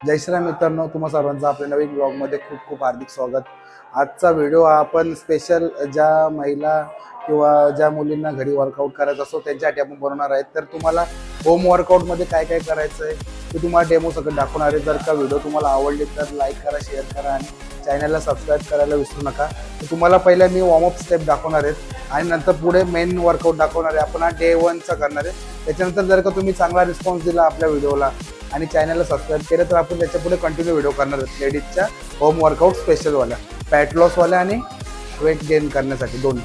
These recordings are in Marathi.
जय श्रीराम मित्रांनो, तुम्हा सर्वांचं आपल्या नवीन ब्लॉगमध्ये खूप खूप हार्दिक स्वागत. आजचा व्हिडिओ आपण स्पेशल ज्या महिला किंवा ज्या मुलींना घरी वर्कआउट करायचा असतो त्यांच्यासाठी आपण बनवणार आहेत. तर तुम्हाला होम वर्कआउटमध्ये काय काय करायचं आहे ते तुम्हाला डेमो सगळं दाखवणार आहे. जर का व्हिडिओ तुम्हाला आवडली तर लाईक करा, शेअर करा आणि चॅनलला सबस्क्राईब करायला विसरू नका. तर तुम्हाला पहिल्या मी वॉर्मअप स्टेप दाखवणार आहेत आणि नंतर पुढे मेन वर्कआउट दाखवणार आहे. आपण हा डे 1चा करणार आहे. त्याच्यानंतर जर का तुम्ही चांगला रिस्पॉन्स दिला आपल्या व्हिडिओला आणि चॅनलला सबस्क्राईब केलं तर आपण त्याच्या पुढे कंटिन्यू व्हिडिओ करणार आहोत. लेडीजच्या होम वर्कआउट स्पेशलवाल्या, फॅट लॉसवाल्या आणि वेट गेन करण्यासाठी दोन्ही.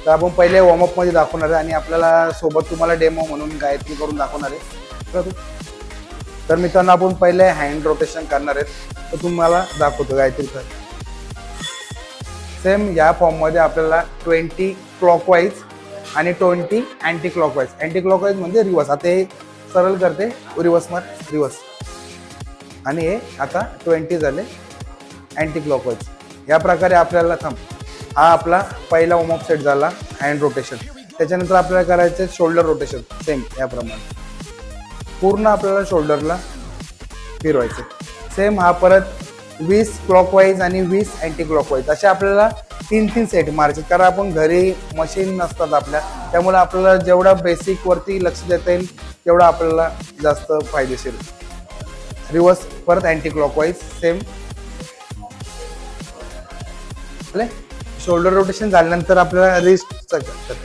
तर आपण पहिले वॉर्मअपमध्ये दाखवणार आहे आणि आपल्याला सोबत तुम्हाला डेमो म्हणून गायत्री करून दाखवणार आहे. तर मित्रांनो, आपण पहिले हँड रोटेशन करणार आहेत. तर तुम्हाला दाखवतो गायत्री. सेम या फॉर्ममध्ये आपल्याला 20 क्लॉकवाईज आणि 20 अँटी क्लॉकवाईज. अँटी क्लॉकवाईज म्हणजे रिवर्स. आता हे सरळ करते रिवर्स आणि हे आता 20 झाले अँटी क्लॉकवाईज. या प्रकारे आपल्याला हा आपला पहिला वॉर्मअप सेट झाला हँड रोटेशन. त्याच्यानंतर आपल्याला करायचं शोल्डर रोटेशन. सेम याप्रमाणे पूर्ण आपल्याला शोल्डरला फिरवायचं. सेम हा परत 20 क्लॉकवाईज आणि 20 अँटी क्लॉकवाईज असे आपल्याला 3 सेट मारायचे. कारण आपण घरी मशीन नसतात आपल्या, त्यामुळे आपल्याला जेवढा बेसिकवरती लक्ष देता येईल तेवढा आपल्याला जास्त फायदेशीर. रिवर्स परत anti clockwise same. Shoulder rotation झाल्यानंतर आपल्याला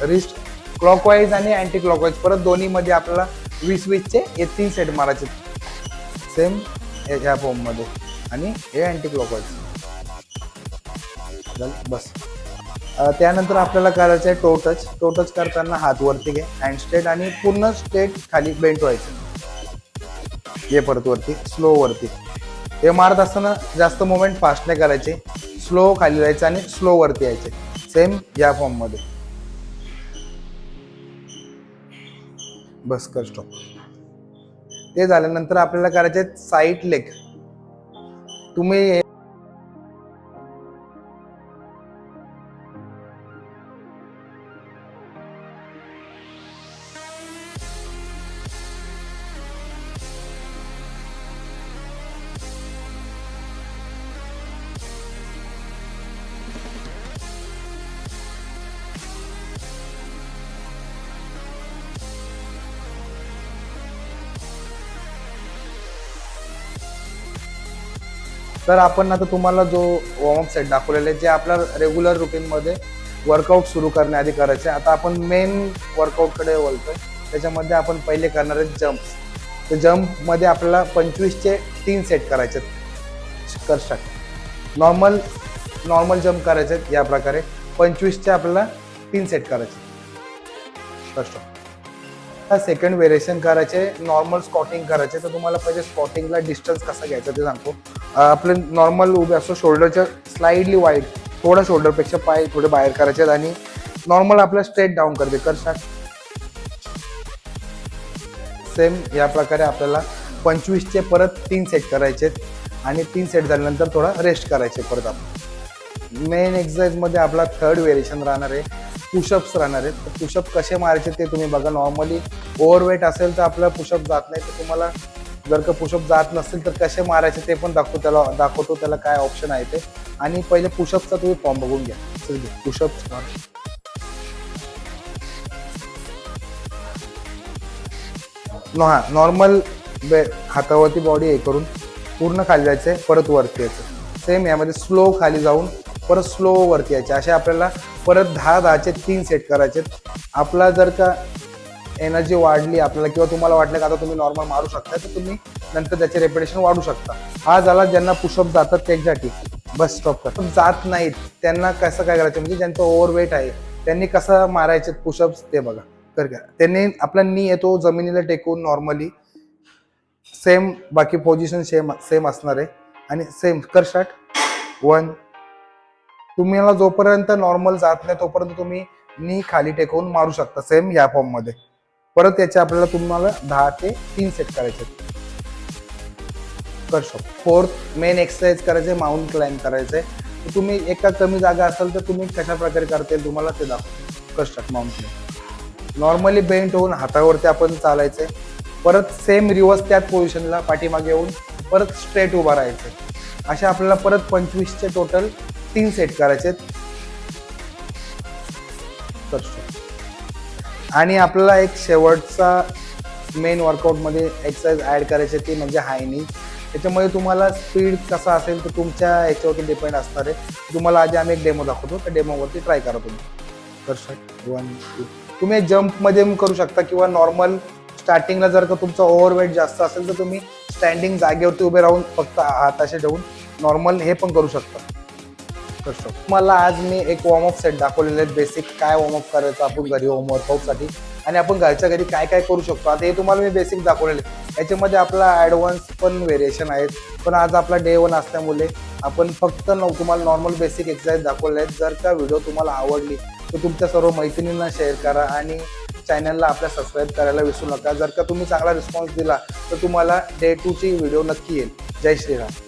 रिस्ट क्लॉकवाईज आणि अँटी क्लॉकवाईज परत दोन्हीमध्ये आपल्याला 20-20चे हे 3 सेट मारायचे. सेम ह्या फॉर्ममध्ये आणि हे अँटी क्लॉकवाईज बस. त्यानंतर आपल्याला करायचं आहे टो टच करताना हात वरती घे, हँड स्ट्रेट आणि पूर्ण स्ट्रेट खाली बेंट व्हायचं. हे परत वरती स्लो वरती. हे मारत असताना जास्त मोमेंट फास्ट नाही करायचे, स्लो खाली जायचं आणि स्लो वरती यायचे. सेम या फॉर्ममध्ये बस कर स्टॉप. ते झाल्यानंतर आपल्याला करायचे साईड लेग. तुम्ही तर आपण आता तुम्हाला जो वॉर्मअप सेट दाखवलेला आहे जे आपल्या रेग्युलर रुटीनमध्ये वर्कआउट सुरू करण्याआधी करायचे. आता आपण मेन वर्कआउटकडे वळतोय. त्याच्यामध्ये आपण पहिले करणार आहे जम्प्स. तर जम्पमध्ये आपल्याला 25चे 3 सेट करायचे. कर स्टार्ट. नॉर्मल जम्प करायचे या प्रकारे 25चे आपल्याला 3 सेट करायचे. फर्स्ट सेकंड व्हेरिएशन करायचे नॉर्मल स्क्वॉटिंग करायचे. तर तुम्हाला पहिले स्क्वॉटिंगला डिस्टन्स कसा घ्यायचा ते सांगतो. आपले नॉर्मल उभे असतो, शोल्डरच्या स्लाइडली वाईड, थोडा शोल्डरपेक्षा पाय थोडे बाहेर करायचे आणि नॉर्मल आपला स्ट्रेट डाऊन करते. कर स्टार्ट. सेम या प्रकारे आपल्याला 25चे परत 3 सेट करायचे आणि 3 सेट झाल्यानंतर थोडा रेस्ट करायचे. परत आपण मेन एक्सरसाइजमध्ये आपला थर्ड व्हेरिएशन राहणार आहे, पुशअप्स राहणार आहेत. तर पुशअप कसे मारायचे ते तुम्ही बघा. नॉर्मली ओव्हरवेट असेल तर आपला पुशअप जात नाही. तर तुम्हाला जर का पुशअप जात नसेल तर कसे मारायचे ते पण दाखवतो त्याला काय ऑप्शन आहे ते. आणि पहिले पुशअपचा तुम्ही फॉर्म बघून घ्या. पुशअप्स नॉर्मल हातावरती बॉडी हे करून पूर्ण खाली जायचंय, परत वरती यायचं. सेम यामध्ये स्लो खाली जाऊन परत स्लो वरती यायचे. असे आपल्याला परत 10-10चे 3 सेट करायचे. आपला जर का एनर्जी वाढली आपल्याला किंवा तुम्हाला वाटलं की आता तुम्ही नॉर्मल मारू शकता तर तुम्ही नंतर त्याचे रेपिटेशन वाढू शकता. हा झाला ज्यांना पुशअप जातात त्यांच्यासाठी. बस स्टॉप कर. जात नाहीत त्यांना कसं काय करायचं, म्हणजे ज्यांचं ओव्हरवेट आहे त्यांनी कसं मारायचे पुशअप्स ते बघा. तर का त्यांनी आपला नी येतो जमिनीला टेकून नॉर्मली. सेम बाकी पोझिशन सेम असणार आहे आणि सेम कर स्टार्ट. 1. तुम्हाला जोपर्यंत नॉर्मल जात नाही तोपर्यंत तुम्ही नी खाली टेकवून मारू शकता. सेम या फॉर्म मध्ये परत याचे आपल्याला तुम्हाला 10 ते 3 सेट करायचे. कर शकतो. फोर्थ मेन एक्सरसाइज करायचे, माउंट क्लाइंब करायचे. तुम्ही एका कमी जागा असेल तर तुम्ही कशा प्रकारे करता येईल तुम्हाला ते दाखवतो. कर start. Mount climb normally bent होऊन हातावरती आपण चालायचे. परत सेम रिवर्स त्याच पोझिशनला पाठीमागे येऊन परत स्ट्रेट उभा राहायचं. अशा आपल्याला परत 25चे टोटल 3 सेट करायचे आहेत. आणि आपल्याला एक शेवटचा मेन वर्कआउटमध्ये एक्सरसाइज ॲड करायची ती म्हणजे हाय नी. त्याच्यामध्ये तुम्हाला स्पीड कसा असेल तर तुमच्या ह्याच्यावरती डिपेंड असणार आहे. तुम्हाला आधी आम्ही एक डेमो दाखवतो, त्या डेमोवरती ट्राय करा तुम्ही. तर 1 2 तुम्ही जम्पमध्ये करू शकता किंवा नॉर्मल स्टार्टिंगला जर का तुमचा ओव्हरवेट जास्त असेल तर तुम्ही स्टँडिंग जागेवरती उभे राहून फक्त हात असे ठेवून नॉर्मल हे पण करू शकता. मला आज मी एक वॉर्मअप सेट दाखवलेले आहेत, बेसिक काय वॉर्मअप करायचं आपण घरी होम वर्कआउटसाठी आणि आपण घरच्या घरी काय काय करू शकतो. आता हे तुम्हाला मी बेसिक दाखवलेले. याच्यामध्ये आपला ॲडव्हान्स पण व्हेरिएशन आहेत, पण आज आपला डे 1 असल्यामुळे आपण फक्त तुम्हाला नॉर्मल बेसिक एक्सरसाइज दाखवले आहेत. जर का व्हिडिओ तुम्हाला आवडली तर तुमच्या सर्व मैत्रिणींना शेअर करा आणि चॅनलला आपल्या सबस्क्राईब करायला विसरू नका. जर का तुम्ही चांगला रिस्पॉन्स दिला तर तुम्हाला डे 2ची व्हिडिओ नक्की येईल. जय श्रीराम.